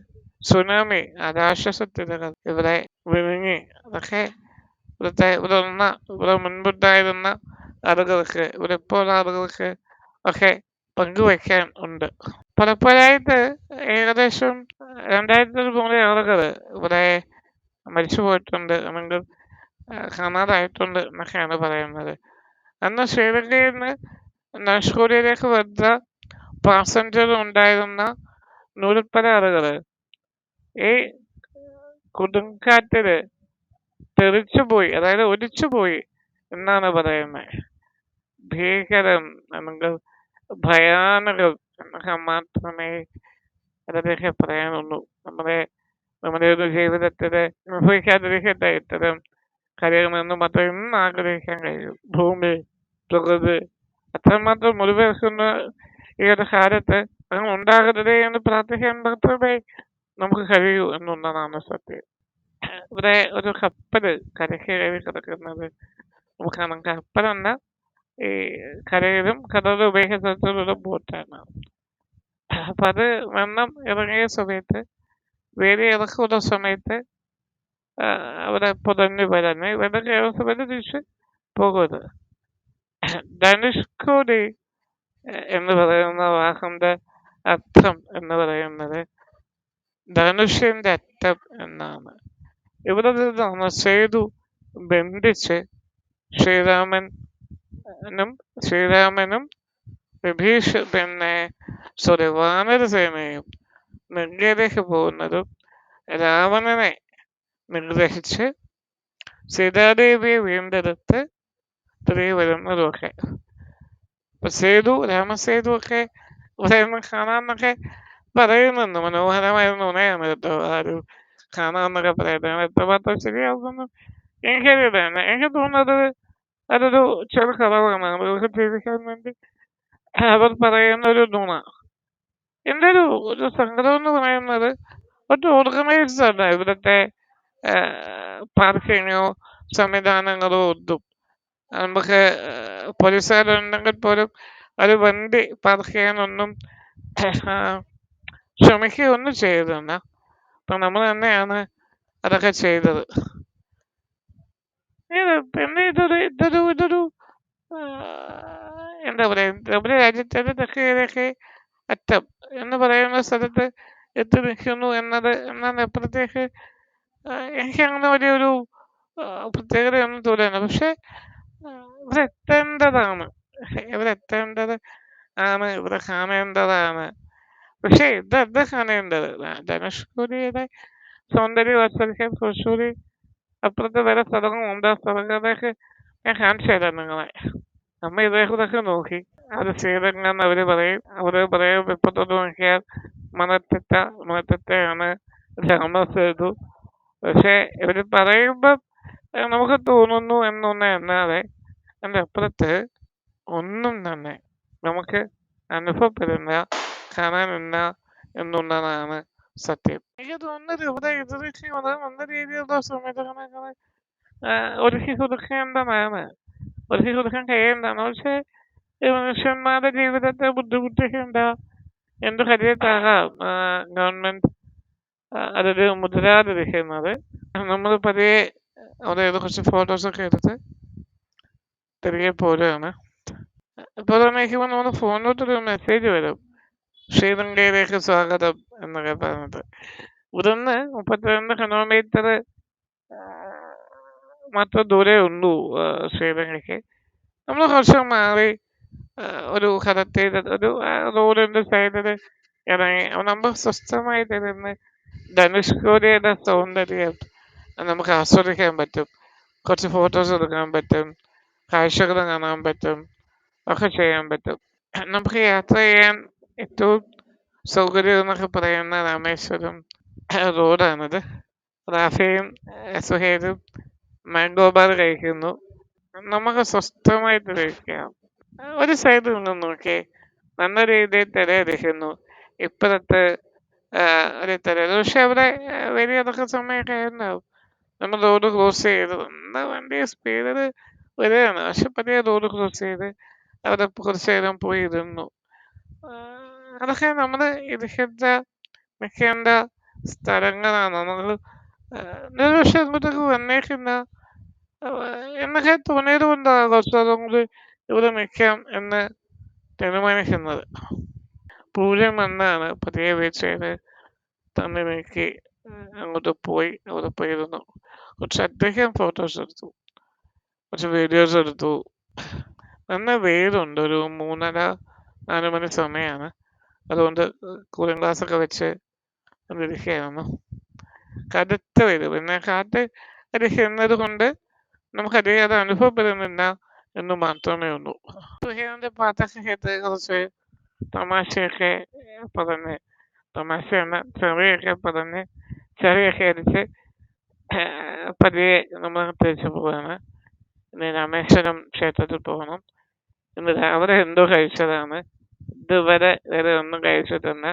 S2: സുനാമി, ആകാശത്തിരകൾ ഇവിടെ വിഴുങ്ങി. അതൊക്കെ ഇവിടെ മുൻപുണ്ടായിരുന്ന ആളുകൾക്ക്, ഇവിടെ ഇപ്പോൾ ആളുകൾക്ക് ഒക്കെ പങ്കുവയ്ക്കാൻ ഉണ്ട്. പലപ്പോഴായിട്ട് ഏകദേശം 2000-ൽ ആളുകൾ ഇവിടെ മരിച്ചു പോയിട്ടുണ്ട്, അല്ലെങ്കിൽ കാണാതായിട്ടുണ്ട് എന്നൊക്കെയാണ് പറയുന്നത്. അന്ന് ശ്രീലങ്കയിൽ നിന്ന് ധനുഷ്കോടിയിലേക്ക് വരുന്ന പാസഞ്ചർ ഉണ്ടായിരുന്ന 100 ആളുകൾ ഈ കൊടുങ്കാറ്റില് തെറിച്ചുപോയി, അതായത് ഒലിച്ചുപോയി എന്നാണ് പറയുന്നത്. ഭീകരം, അല്ലെങ്കിൽ ഭയാനകം എന്നൊക്കെ മാത്രമേ അതിലേക്ക് പറയാനുള്ളൂ. നമ്മുടെ ഒരു ജീവിതത്തില് അനുഭവിക്കാതിരിക്കട്ടെ ഇത്തരം കാര്യങ്ങളെന്ന് മാത്രം ഇന്ന് ആഗ്രഹിക്കാൻ കഴിയും. ഭൂമി, പ്രകൃതി അത്രമാത്രം മുറിവേൽക്കുന്ന ഈ ഒരു കാലത്ത് അങ്ങനെ ഉണ്ടാകരുതേ എന്ന് പ്രാർത്ഥിക്കാൻ മാത്രമേ നമുക്ക് കഴിയൂ എന്നുള്ളതാണ് സത്യം. ഇവിടെ ഒരു കപ്പല് കരയ്ക്ക് കയറി കിടക്കുന്നത് നമുക്ക് കാണാം. കപ്പലല്ല, ഈ കരയിലും കടലിലും ഉപയോഗിക്കുന്ന ബോട്ടാണ്. അപ്പൊ അത് വെള്ളം ഇറങ്ങിയ സമയത്ത്, വേലി ഇറക്കുന്ന സമയത്ത് അവിടെ പുതഞ്ഞു വരഞ്ഞ് വെള്ളം കയറുന്ന സമയത്ത് തിരിച്ച് പോകരുത്. ധനുഷ്കോടി എന്ന് പറയുന്ന വാക്കിന്റെ അർത്ഥം എന്ന് പറയുന്നത് ധനുഷിന്റെ അറ്റം എന്നാണ്. ഇവിടെ നിന്നാണ് സേതു ബന്ധിച്ച് ശ്രീരാമനും വാനരസേനയും ലങ്കയിലേക്ക് പോകുന്നതും, രാവണനെ നിഗ്രഹിച്ച് സീതാദേവിയെ വീണ്ടെടുത്ത് തിരികെ വരുന്നതുമൊക്കെ. ഇപ്പൊ രാമസേതു ഒക്കെ ഇവിടെ നിന്ന് കാണാന്നൊക്കെ പറയുന്നുണ്ട്. മനോഹരമായ നുണയാണ് കേട്ടോ ആരും കാണാന്നൊക്കെ പറയുന്നത്. എത്രമാത്രം ശരിയാവുമെന്ന് എനിക്കറിയില്ല. എനിക്ക് തോന്നുന്നത് അതൊരു ചെറു കഥകളാണ്, അവർക്ക് ജീവിക്കാൻ വേണ്ടി അവർ പറയുന്ന ഒരു നുണ. എൻ്റെ ഒരു സങ്കടം എന്ന് പറയുന്നത് ഒരു ഓർഗനൈസ്ഡ് അല്ല ഇവിടുത്തെ പാർക്കിങ്ങോ സംവിധാനങ്ങളോ ഒന്നും. നമുക്ക് പോലീസുകാരുണ്ടെങ്കിൽ പോലും ഒരു വണ്ടി പാർക്ക് ചെയ്യാനൊന്നും ശ്രമിക്കുകയൊന്നും ചെയ്തില്ല. അപ്പം നമ്മൾ തന്നെയാണ് അതൊക്കെ ചെയ്തത്. പിന്നെ ഇതൊരു എന്താ പറയാ, നമ്മുടെ രാജ്യത്തിന്റെ തെക്കേതൊക്കെ അറ്റം എന്ന് പറയുന്ന സ്ഥലത്ത് എത്തി നിൽക്കുന്നു എന്നാണ് അപ്പുറത്തേക്ക് എനിക്ക് അങ്ങനെ വലിയൊരു പ്രത്യേകതയൊന്നും തോന്നുന്നു. പക്ഷെ ഇവിടെ എത്തേണ്ടതാണ്, ഇവിടെ കാണേണ്ടതാണ്. പക്ഷെ ഇതല്ല കാണേണ്ടത്. ധനുഷ്കോടിയുടെ സൗന്ദര്യം ആസ്വദിക്കാൻ കുറച്ചുകൂടി അപ്പുറത്ത് വേറെ സ്ഥലങ്ങളുണ്ട്. ആ സ്ഥലങ്ങളിലേക്ക് ഞാൻ കാണിച്ചു തരാം നിങ്ങളെ. നമ്മ ഇതേകൂടൊക്കെ നോക്കി. അത് ശ്രീലങ്കയെന്ന് അവര് പറയും ഇപ്പത്തോട്ട് നോക്കിയാൽ മണത്തിട്ടയാണ് രാമസേതു. പക്ഷെ ഇവര് പറയുമ്പം നമുക്ക് തോന്നുന്നു എന്നല്ലാതെ അതിൻ്റെ അപ്പുറത്ത് ഒന്നും തന്നെ നമുക്ക് അനുഭവപ്പെടുന്ന കാണാനില്ല എന്നുള്ളതാണ് സത്യം. എനിക്ക് തോന്നുന്നത് ഇവിടെ ഇതിലേക്ക് നല്ല രീതിയിലുള്ള സംവിധാനങ്ങൾ ഒരുക്കി കൊടുക്കേണ്ടതാണ്, ഒരുക്കി കൊടുക്കാൻ കഴിയേണ്ടതാണ്. പക്ഷെ ഈ മനുഷ്യന്മാരുടെ ജീവിതത്തെ ബുദ്ധിമുട്ടിക്കേണ്ട എന്ത് കാര്യത്താകാം ഗവൺമെന്റ് അതൊരു മുതലാതിരിക്കുന്നത്. നമ്മൾ പതിയെ അതായത് കുറച്ച് ഫോട്ടോസൊക്കെ എടുത്ത് തിരികെ പോരുകയാണ്. ഇപ്പോൾ തന്നെ നമ്മുടെ ഫോണിലോട്ടൊരു മെസ്സേജ് വരും, ശ്രീലങ്കയിലേക്ക് സ്വാഗതം എന്നൊക്കെ പറഞ്ഞിട്ട്. ഇവിടുന്ന് 32 കിലോമീറ്റർ മാത്രം ദൂരേ ഉള്ളൂ ശ്രീലങ്കയ്ക്ക്. നമ്മൾ കുറച്ച് മാറി ഒരു കടത്തിൽ ഒരു റോഡിന്റെ സൈഡിൽ ഇറങ്ങി നമ്മൾ സ്വസ്ഥമായിട്ടിരുന്ന് ധനുഷ്കോടിയുടെ സൗന്ദര്യം നമുക്ക് ആസ്വദിക്കാൻ പറ്റും. കുറച്ച് ഫോട്ടോസ് എടുക്കാൻ പറ്റും, കാഴ്ചകൾ കാണാൻ പറ്റും, ഒക്കെ ചെയ്യാൻ പറ്റും. നമുക്ക് യാത്ര ചെയ്യാൻ ഏറ്റവും സൗകര്യം എന്നൊക്കെ പറയുന്ന രാമേശ്വരം റോഡാണിത്. റാഫയും സുഹേലും മാംഗോ ബാർ കഴിക്കുന്നു. നമുക്ക് സ്വസ്ഥമായിട്ട് കഴിക്കാം. ഒരു സൈഡിൽ നിന്ന് നോക്കി നല്ല രീതിയിൽ തിരയിരിക്കുന്നു. ഇപ്പുറത്ത് ഒരു തിര, പക്ഷെ അവിടെ വലിയതൊക്കെ സമയമൊക്കെ ഉണ്ടാവും. നമ്മൾ റോഡ് ക്രോസ് ചെയ്ത് വണ്ടി സ്പീഡിൽ വരികയാണ്. പക്ഷെ പതിയെ റോഡ് ക്രോസ് ചെയ്ത് അവിടെ കുറച്ച് നേരം പോയി ഇരുന്നു. അതൊക്കെ നമ്മൾ നിൽക്കേണ്ട സ്ഥലങ്ങളാണ്. നമ്മൾ പക്ഷെ അങ്ങോട്ടേക്ക് വന്നേക്കില്ല എന്നൊക്കെ തോന്നിയത് കൊണ്ടാണ് കുറച്ച് അതും കൂടി ഇവിടെ നിൽക്കാം എന്ന് തീരുമാനിക്കുന്നത്. പൂരം മണ്ണാണ് പതിയെ വീഴ്ചയിൽ തന്നി നീക്കി അങ്ങോട്ട് പോയി അവിടെ പോയിരുന്നു. കുറച്ചധികം ഫോട്ടോസ് എടുത്തു, കുറച്ച് വീഡിയോസ് എടുത്തു. നല്ല വെയിലുണ്ട്, ഒരു 3:30-4 മണി സമയമാണ്. അതുകൊണ്ട് കൂളിംഗ് ഗ്ലാസ് ഒക്കെ വെച്ച് ഇരിക്കുകയായിരുന്നു. കടുത്ത വെയിൽ, പിന്നെ കാറ്റ് അടിക്കുന്നത് കൊണ്ട് നമുക്കധികം അത് അനുഭവപ്പെടുന്നില്ല എന്ന് മാത്രമേ ഉള്ളൂ. സുഹേലിന്റെ പാട്ടൊക്കെ കേട്ട് കുറച്ച് തമാശയൊക്കെ പറഞ്ഞ്, തമാശയാണ് ചെറിയൊക്കെ പറഞ്ഞ് ചെറിയൊക്കെ അടിച്ച് പതിയെ നമ്മൾ തിരിച്ചു പോവാണ്. ഇന്ന് രാമേശ്വരം ക്ഷേത്രത്തിൽ പോകണം. ഇന്ന് രാവിലെ എന്തോ കഴിച്ചതാണ്, ഇതുവരെ വേറെ ഒന്നും കഴിച്ചിട്ടില്ല.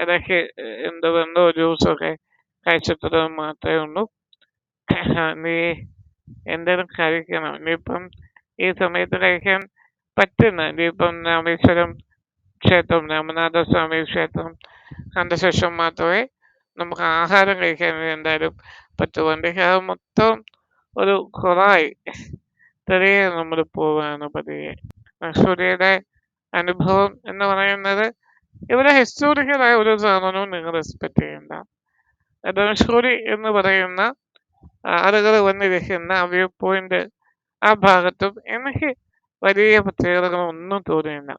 S2: ഇടയ്ക്ക് എന്തോ ജ്യൂസൊക്കെ കഴിച്ചിട്ടത് മാത്രമേ ഉള്ളൂ. നീ എന്തെങ്കിലും കഴിക്കണം. ഇനിയിപ്പം ഈ സമയത്ത് കഴിക്കാൻ പറ്റുന്ന ഇനിയിപ്പം രാമേശ്വരം ക്ഷേത്രം, രാമനാഥസ്വാമി ക്ഷേത്രം കണ്ട ശേഷം മാത്രമേ നമുക്ക് ആഹാരം കഴിക്കാൻ എന്തായാലും പറ്റും. അത് മൊത്തം ഒരു കുറവായി തിരികെ നമ്മൾ പോവുകയാണ് പതിയെ. സൂര്യയുടെ അനുഭവം എന്ന് പറയുന്നത് ഇവിടെ ഹിസ്റ്റോറിക്കലായ ഒരു സാധനവും നിങ്ങൾ എക്സ്പെക്ട് ചെയ്യണ്ട. ധനുഷ്കോടി എന്ന് പറയുന്ന ആളുകൾ വന്നിരിക്കുന്ന വ്യൂ പോയിന്റ് ആ ഭാഗത്തും എനിക്ക് വലിയ പ്രത്യേകതകളൊന്നും തോന്നിയില്ല.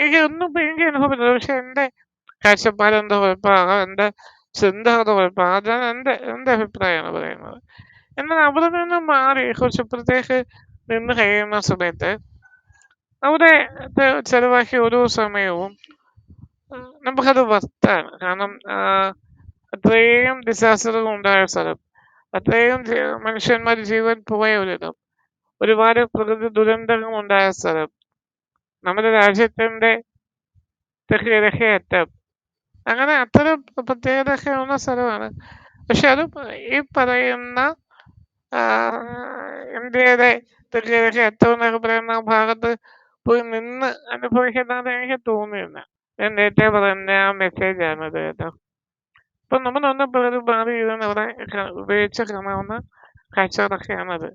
S2: എനിക്ക് അനുഭവമില്ല. പക്ഷെ എൻ്റെ കാഴ്ചപ്പാട് എന്താ കുഴപ്പമാകാം, എൻ്റെ ചിന്തകത കുഴപ്പമാകാം. അതാണ് എൻ്റെ അഭിപ്രായമാണ് പറയുന്നത്. എന്നാൽ അവിടെ നിന്ന് മാറി കുറച്ച് ഇപ്പുറത്തേക്ക് നിന്ന് കഴിയുന്ന സമയത്ത് അവിടെ ചെലവാക്കിയ ഓരോ സമയവും നമുക്കത് വർത്താണ്. കാരണം അത്രയും ഡിസാസ്റ്ററുകൾ ഉണ്ടായ സ്ഥലം, അത്രയും മനുഷ്യന്മാർ ജീവൻ പോയ ഒരിടം, ഒരുപാട് പ്രകൃതി ദുരന്തങ്ങൾ ഉണ്ടായ സ്ഥലം, നമ്മുടെ രാജ്യത്തിൻ്റെ തെക്ക് കിഴക്കേ അറ്റം, അങ്ങനെ അത്തരം പ്രത്യേകതയൊക്കെ ഉള്ള സ്ഥലമാണ്. പക്ഷെ അത് ഈ പറയുന്ന ഇന്ത്യയുടെ തെക്ക് കിഴക്കേ അറ്റം എന്നൊക്കെ പറയുന്ന ആ ഭാഗത്ത് പോയി നിന്ന് അനുഭവിക്കുന്നതെന്ന് എനിക്ക് തോന്നിയില്ല. ഞാൻ നേരത്തെ പറഞ്ഞ ആ മെസ്സേജാണത് കേട്ടോ. അപ്പം നമ്മളൊന്ന് മാറി ഇരുന്ന് അവിടെ ഉപയോഗിച്ച് കാണാവുന്ന കാഴ്ചകളൊക്കെയാണത്.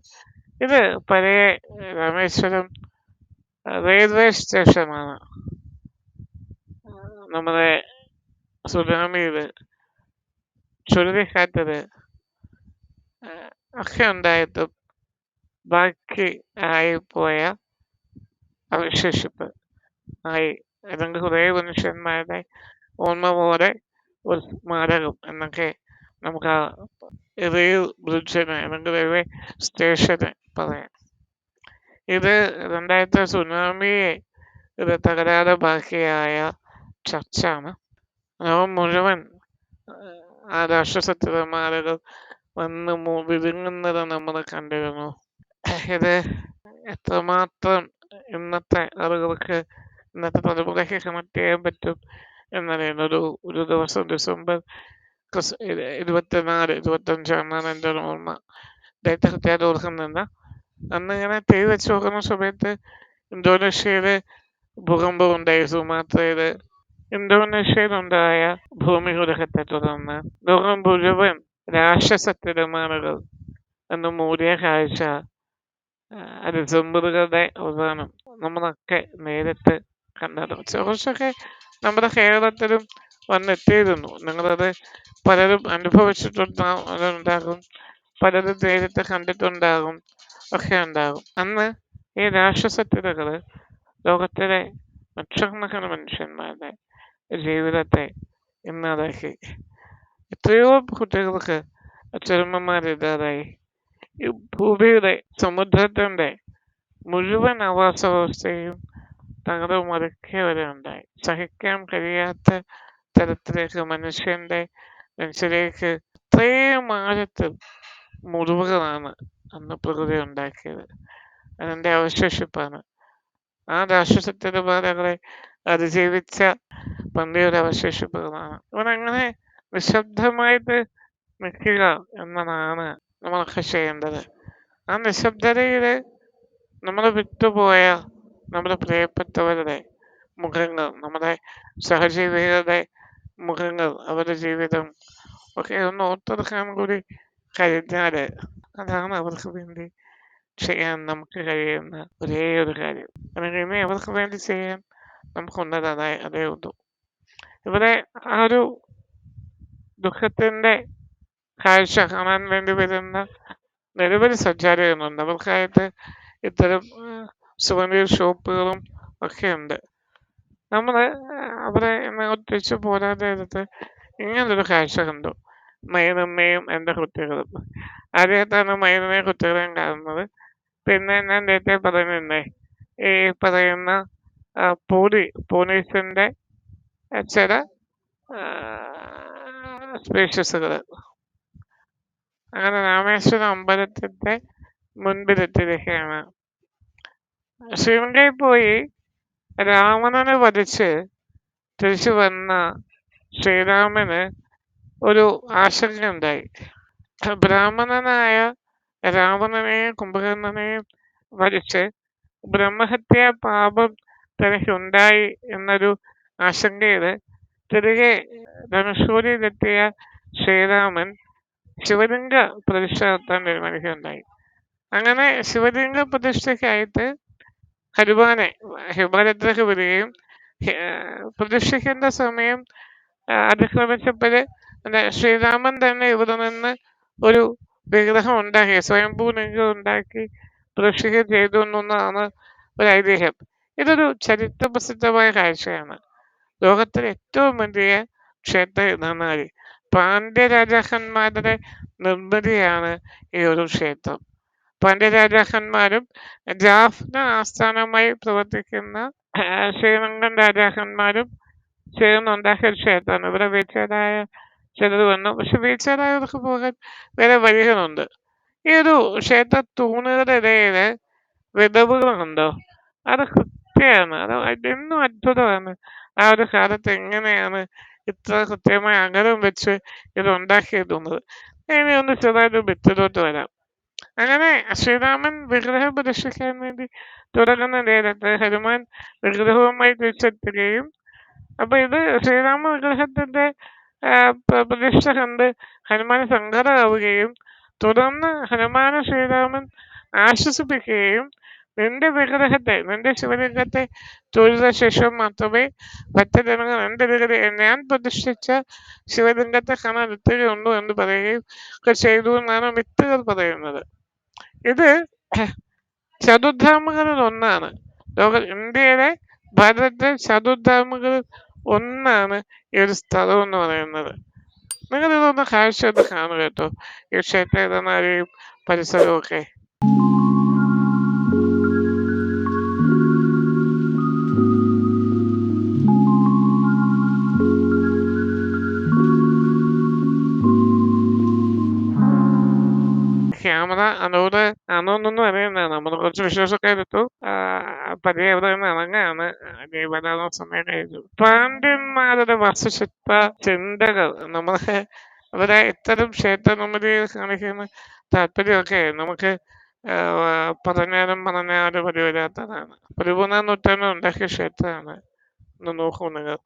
S2: ഇത് പഴയ രാമേശ്വരം റെയിൽവേ സ്റ്റേഷനാണ്. നമ്മുടെ സുനാമിയിൽ ചുഴലിക്കാറ്റത് ഒക്കെ ഉണ്ടായിട്ടും ബാക്കി ആയിപ്പോയ അവശേഷിപ്പ് ആയി, അല്ലെങ്കിൽ കുറേ മനുഷ്യന്മാരുടെ ഓർമ്മ പോലെ ഒരു സ്മാരകം എന്നൊക്കെ നമുക്ക് ആ റെയിൽ ബ്രിഡ്ജിനെ അല്ലെങ്കിൽ റെയിൽവേ സ്റ്റേഷനെ പറയാം. ഇത് 2000 സുനാമിയെ ഇത് തകരാറുണ്ടാക്കിയ ചർച്ചാണ്. ലോകം മുഴുവൻ ആ രാക്ഷസ തിരമാലകൾ വന്ന് വിഴുങ്ങുന്നത് നമ്മൾ കണ്ടിരുന്നു. ഇത് എത്രമാത്രം ഇന്നത്തെ ആളുകൾക്ക്, ഇന്നത്തെ തലമുറയ്ക്ക് കണക്ട് ചെയ്യാൻ പറ്റും എന്നറിയുന്നത്. ഒരു ദിവസം ഡിസംബർ 25-ആണ് എൻ്റെ ഓർമ്മ. ഡേറ്റ് കൃത്യമായിട്ട് ഓർക്കുന്നില്ല. അന്നിങ്ങനെ തീ വെച്ച് നോക്കുന്ന സമയത്ത് ഇന്തോനേഷ്യയില് ഭൂകമ്പം ഉണ്ടായി. സുമാത്രയില് ഇന്തോനേഷ്യയിലുണ്ടായ ഭൂമികുലുക്കത്തെ തുടർന്ന് ലോകം മുഴുവൻ രാക്ഷസ തിരമാലകൾ എന്ന് മൂടിയ കാഴ്ച ഡിസംബറുകളുടെ അവസാനം നമ്മളൊക്കെ നേരിട്ട് കണ്ടത്. കുറച്ചൊക്കെ നമ്മുടെ കേരളത്തിലും വന്നെത്തിയിരുന്നു. നിങ്ങളത് പലരും അനുഭവിച്ചിട്ടുണ്ടാകും, പലരും നേരിട്ട് കണ്ടിട്ടുണ്ടാകും, ഒക്കെ ഉണ്ടാകും. അന്ന് ഈ രാക്ഷസ തിരകള് ലോകത്തിലെ ലക്ഷക്കണക്കിന് മനുഷ്യന്മാരുടെ ജീവിതത്തെ ഇല്ലാതാക്കി. എത്രയോ കുട്ടികൾക്ക് അച്ഛനമ്മമാരില്ലാതായി. ഈ ഭൂമിയുടെ സമുദ്രത്തിന്റെ മുഴുവൻ ആവാസ വ്യവസ്ഥയും തകർന്നു മറിക്കവരെ ഉണ്ടായി. സഹിക്കാൻ കഴിയാത്ത തരത്തിലേക്ക് മനുഷ്യരിലേക്ക് ഇത്രയും ആഴത്തിൽ മുറിവുകളാണ് അന്ന് പ്രകൃതി ഉണ്ടാക്കിയത്. അതിൻ്റെ അവശേഷിപ്പാണ്. ആ രാക്ഷസ തിരമാലകളെ അതിജീവിച്ച പന്തിയുടെ അവശേഷിപ്പുകളാണ്. അവരങ്ങനെ നിശബ്ദമായിട്ട് നിൽക്കുക എന്നതാണ് നമ്മളൊക്കെ ചെയ്യേണ്ടത്. ആ നിശബ്ദതയില് നമ്മൾ വിട്ടുപോയ നമ്മുടെ പ്രിയപ്പെട്ടവരുടെ മുഖങ്ങൾ, നമ്മുടെ സഹജീവികളുടെ മുഖങ്ങൾ, അവരുടെ ജീവിതം ഒക്കെ ഒന്ന് ഓർത്തെടുക്കാൻ കൂടി കഴിഞ്ഞാല് അതാണ് അവർക്ക് വേണ്ടി ചെയ്യാൻ നമുക്ക് കഴിയുന്ന ഒരേ ഒരു കാര്യം. അല്ലെങ്കിൽ ഇനി അവർക്ക് വേണ്ടി ചെയ്യാൻ നമുക്കുള്ളത് അതേ ഉള്ളൂ. ഇവിടെ ആ ഒരു ദുഃഖത്തിന്റെ കാഴ്ച കാണാൻ വേണ്ടി വരുന്ന നിരവധി സഞ്ചാരികളുണ്ട്. അവർക്കായിട്ട് ഇത്തരം സുവനീർ ഷോപ്പുകളും ഒക്കെ ഉണ്ട്. നമ്മൾ അവിടെ തിരിച്ചു പോരാതെ എടുത്ത് ഇങ്ങനൊരു കാഴ്ച കണ്ടു. മൈനമ്മയും എൻ്റെ കുട്ടികളും. ആദ്യമായിട്ടാണ് മൈനമ്മയും കുട്ടികളെയും കാണുന്നത്. പിന്നെ ഞാൻ നേരത്തെ പറയുന്നില്ലേ, ഈ പറയുന്ന പോലീസിന്റെ ചില സ്പേഷ്യസുകൾ. അങ്ങനെ രാമേശ്വരം അമ്പലത്തിന്റെ മുൻപിലെത്തിയിരിക്കുകയാണ്. ശ്രീലങ്കയിൽ പോയി രാവണനെ വധിച്ച് തിരിച്ചു വന്ന ശ്രീരാമന് ഒരു ആശങ്കയുണ്ടായി. ബ്രാഹ്മണനായ രാവണനെയും കുംഭകർണനെയും വധിച്ച് ബ്രഹ്മഹത്യ പാപം തനിക്കുണ്ടായി എന്നൊരു ആശങ്കയില് തിരികെ ധനുഷ്കോടിയിലെത്തിയ ശ്രീരാമൻ ശിവലിംഗ പ്രതിഷ്ഠ നടത്താൻ തീരുമാനിക്കുകയുണ്ടായി. അങ്ങനെ ശിവലിംഗ പ്രതിഷ്ഠയ്ക്കായിട്ട് ഹനുമാനെ ഹിമാലയത്തിലേക്ക് വരികയും പ്രതിഷ്ഠിക്കേണ്ട സമയം അതിക്രമിച്ചപ്പോഴ് ശ്രീരാമൻ തന്നെ ഇവിടെ നിന്ന് ഒരു വിഗ്രഹം ഉണ്ടാക്കി, സ്വയംഭൂ ലിംഗം ഉണ്ടാക്കി പ്രതിഷ്ഠിക്കുകയും ചെയ്തു എന്നതാണ് ഒരു ഐതിഹ്യം. ഇതൊരു ചരിത്ര പ്രസിദ്ധമായ കാഴ്ചയാണ്. ലോകത്തിലെ ഏറ്റവും വലിയ ക്ഷേത്രം ഇതാണ്. പാണ്ഡ്യരാജാക്കന്മാരുടെ നിർമ്മിതിയാണ് ഈ ഒരു ക്ഷേത്രം. പാണ്ഡ്യരാജാക്കന്മാരും ജാഫ്ന ആസ്ഥാനമായി പ്രവർത്തിക്കുന്ന ശ്രീലങ്കൻ രാജാക്കന്മാരും ചേർന്നുണ്ടാക്കിയ ഒരു ക്ഷേത്രമാണ്. ഇവിടെ വീഴ്ചയായ ചിലർ വന്നു, പക്ഷെ വീഴ്ചയായവർക്ക് പോകാൻ വേറെ വഴികളുണ്ട്. ഈ ഒരു ക്ഷേത്ര തൂണുകളുടെ ഇടയിൽ വിടവുകളുണ്ടോ, അത് കൃത്യമാണ്. അത് എന്നും അത്ഭുതമാണ്. ആ ഒരു കാലത്ത് എങ്ങനെയാണ് ഇത്ര കൃത്യമായ അകലം വെച്ച് ഇത് ഉണ്ടാക്കിയെത്തുന്നത്. ഇനി ഒന്ന് ചെറുതായിട്ട് ഭിത്തിലോട്ട് വരാം. അങ്ങനെ ശ്രീരാമൻ വിഗ്രഹം പ്രതിഷ്ഠിക്കാൻ വേണ്ടി തുടങ്ങുന്ന നേരത്ത് ഹനുമാൻ വിഗ്രഹവുമായി തിരിച്ചെത്തുകയും, അപ്പൊ ഇത് ശ്രീരാമ വിഗ്രഹത്തിന്റെ പ്രതിഷ്ഠ കണ്ട് ഹനുമാൻ സങ്കടമാവുകയും തുടർന്ന് ഹനുമാനെ ശ്രീരാമൻ ആശ്വസിപ്പിക്കുകയും നിന്റെ ശിവലിംഗത്തെ തൊഴുത ശേഷം മാത്രമേ മറ്റു ജനങ്ങൾ ഞാൻ പ്രതിഷ്ഠിച്ച ശിവലിംഗത്തെ കാണാൻ എത്തുകയുള്ളൂ എന്ന് പറയുകയും ചെയ്തു എന്നാണ് മിത്തുകൾ പറയുന്നത്. ഇത് ചതുർധാമുകളിൽ ഒന്നാണ്. ഇന്ത്യയിലെ ഭാരതത്തിലെ ചതുർധാമുകളിൽ ഒന്നാണ് ഈ ഒരു സ്ഥലം എന്ന് പറയുന്നത്. നിങ്ങൾ ഇതൊന്ന് കാഴ്ച ഒന്ന് കാണുക കേട്ടോ. ഈ ക്ഷേത്രനാരിയും പരിസരവും ഒക്കെ. ക്യാമറ അന്നൊന്നും അറിയുന്നതാണ്. നമ്മൾ കുറച്ച് വിശ്വാസമൊക്കെ എടുത്തു. പതിയെ ഇവിടെ നിന്ന് ഇറങ്ങാണ്. വരാനുള്ള സമയം കഴിഞ്ഞു. പാണ്ഡ്യന്മാരുടെ വസ്തുശില്പ ചിന്തകൾ നമ്മളെ അവരെ ഇത്തരം ക്ഷേത്ര നിർമ്മിതിയിൽ കാണിക്കുന്ന താല്പര്യമൊക്കെ നമുക്ക് പറഞ്ഞാലും വരിവരാത്തതാണ്. 13-ാം നൂറ്റാണ്ടിൽ ഉണ്ടാക്കിയ ക്ഷേത്രമാണ്. ഒന്ന് നോക്കൂ നിങ്ങൾ.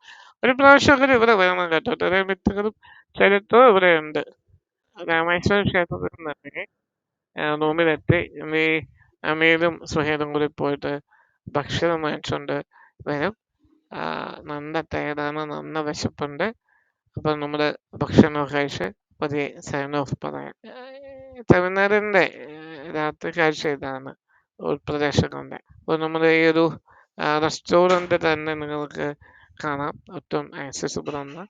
S2: ഒരു പ്രാവശ്യം ഇവിടെ വരണം കേട്ടോ. ഇത്രയും മിത്തുകളും ചരിത്രവും ഇവിടെയുണ്ട്. രാമേശ്വരം ക്ഷേത്രത്തിൽ നിന്ന് റൂമിലെത്തി ഈ അമീലും സുഹേലും കൂടി പോയിട്ട് ഭക്ഷണം വാങ്ങിച്ചുകൊണ്ട് വരും. നല്ല ടയർഡാണ്, നല്ല വിശപ്പുണ്ട്. അപ്പം നമ്മൾ ഭക്ഷണമൊക്കെ കഴിച്ച് പതിയെ സൈൻ ഓഫ് പറയാം. തമിഴ്നാടിൻ്റെ രാത്രി കാഴ്ച ഇതാണ് ഉൾപ്രദേശങ്ങളുടെ. അപ്പോൾ നമ്മുടെ ഈ ഒരു റെസ്റ്റോറൻറ്റ് തന്നെ നിങ്ങൾക്ക് കാണാം. ഒട്ടും ആക്സസിബിൾ ആണ്.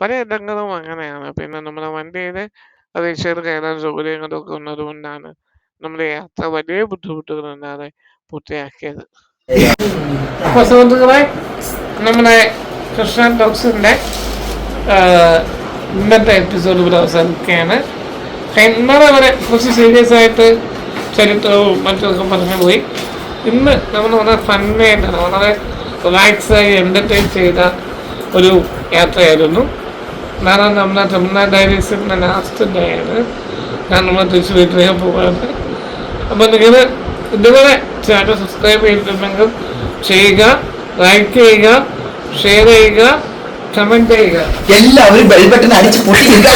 S2: പല ഇടങ്ങളും അങ്ങനെയാണ്. പിന്നെ നമ്മുടെ വണ്ടിയിൽ റീച്ചയിൽ കയറാൻ സൗകര്യങ്ങളൊക്കെ ഉള്ളതുകൊണ്ടാണ് നമ്മുടെ യാത്ര വലിയ ബുദ്ധിമുട്ടുകളില്ലാതെ പൂർത്തിയാക്കിയത്. അപ്പോൾ സുഹൃത്തുക്കളെ, നമ്മുടെ കൃഷ്ണ ടോക്സിൻ്റെ ഇന്നത്തെ എപ്പിസോഡ് ഇവിടെ അവസാനിക്കുകയാണ്. ഇന്നലെ വരെ കുറച്ച് സീരിയസ് ആയിട്ട് ചരിത്രവും മറ്റൊക്കെ പറഞ്ഞു പോയി. ഇന്ന് നമ്മൾ വളരെ ഫണ്ണായിട്ടാണ്, വളരെ റിലാക്സായി എൻ്റർടൈൻ ചെയ്ത ഒരു യാത്രയായിരുന്നു. നാളെ നമ്മുടെ തമിഴ്നാട് ഡയറീസിൻ്റെ ലാസ്റ്റ് ഡേ ആണ്. ഞാൻ നമ്മൾ തിരിച്ച് വീട്ടിലേക്ക് പോകാറുണ്ട്. അപ്പോൾ നിങ്ങൾ ഇതുവരെ ചാനൽ സബ്സ്ക്രൈബ് ചെയ്തിട്ടുണ്ടെങ്കിൽ ചെയ്യുക, ലൈക്ക് ചെയ്യുക, ഷെയർ ചെയ്യുക, കമൻറ്റ് ചെയ്യുക.
S4: എല്ലാവരും ബെൽ ബട്ടൺ അടിച്ച് പൊട്ടിക്കുക.